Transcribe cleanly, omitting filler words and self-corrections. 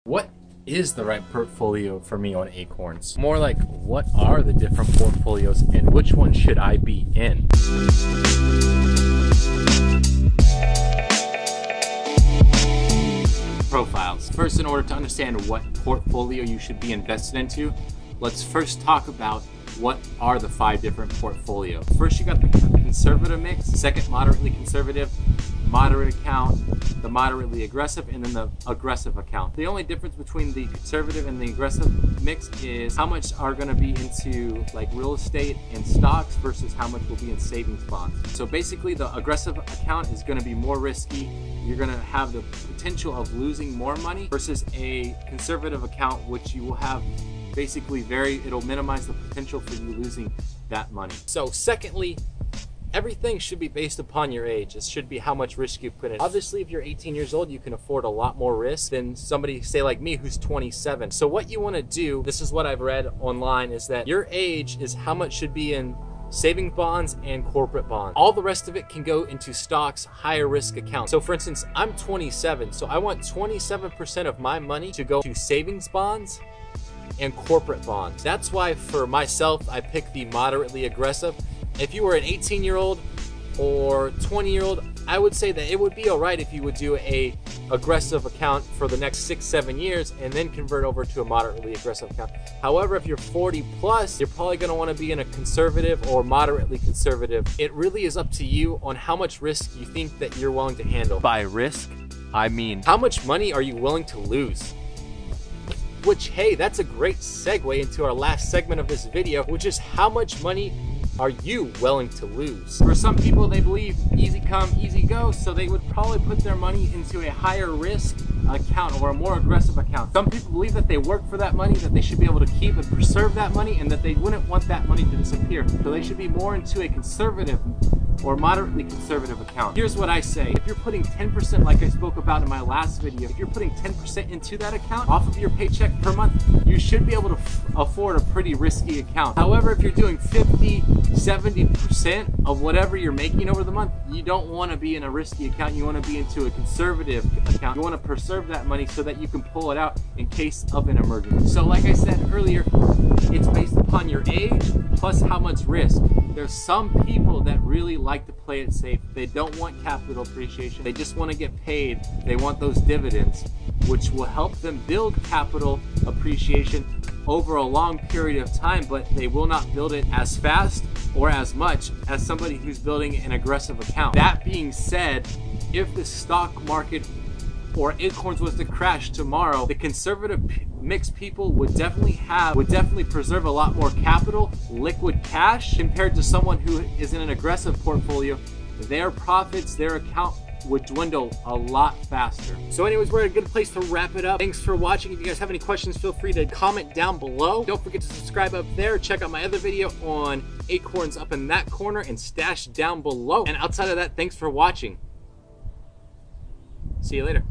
What is the right portfolio for me on Acorns? More like, what are the different portfolios and which one should I be in? Profiles. First, in order to understand what portfolio you should be invested into, let's first talk about what are the 5 different portfolios. First, you got the conservative mix, second, moderately conservative, moderate account, the moderately aggressive, and then the aggressive account. The only difference between the conservative and the aggressive mix is how much are going to be into like real estate and stocks versus how much will be in savings bonds. So basically, the aggressive account is going to be more risky. You're going to have the potential of losing more money versus a conservative account, which you will have basically it'll minimize the potential for you losing that money. So secondly, everything should be based upon your age. It should be how much risk you put in. Obviously, if you're 18 years old, you can afford a lot more risk than somebody, say like me, who's 27. So what you want to do, this is what I've read online, is that your age is how much should be in savings bonds and corporate bonds. All the rest of it can go into stocks, higher risk accounts. So for instance, I'm 27, so I want 27% of my money to go to savings bonds and corporate bonds. That's why for myself, I picked the moderately aggressive. If you were an 18-year-old or 20-year-old, I would say that it would be all right if you would do a aggressive account for the next 6-7 years and then convert over to a moderately aggressive account. However, if you're 40 plus, you're probably going to want to be in a conservative or moderately conservative. It really is up to you on how much risk you think that you're willing to handle. By risk, I mean how much money are you willing to lose? Which, hey, that's a great segue into our last segment of this video, which is how much money are you willing to lose? For some people, they believe easy come, easy go, so they would probably put their money into a higher risk account or a more aggressive account. Some people believe that they work for that money, that they should be able to keep and preserve that money, and that they wouldn't want that money to disappear. So they should be more into a conservative or moderately conservative account. Here's what I say. If you're putting 10%, like I spoke about in my last video, if you're putting 10% into that account off of your paycheck per month, you should be able to afford a pretty risky account. However, if you're doing 50, 70% of whatever you're making over the month, you don't want to be in a risky account. You want to be into a conservative account. You want to preserve that money so that you can pull it out in case of an emergency. So like I said earlier, it's based upon your age plus how much risk. There's some people that really like to play it safe. They don't want capital appreciation. They just want to get paid. They want those dividends, which will help them build capital appreciation over a long period of time, but they will not build it as fast or as much as somebody who's building an aggressive account. That being said, if the stock market or Acorns was to crash tomorrow, the conservative mixed people would definitely preserve a lot more capital, liquid cash, compared to someone who is in an aggressive portfolio. Their profits, their account would dwindle a lot faster. So anyways, we're at a good place to wrap it up. Thanks for watching. If you guys have any questions, feel free to comment down below. Don't forget to subscribe up there. Check out my other video on Acorns up in that corner and Stash down below. And outside of that, thanks for watching. See you later.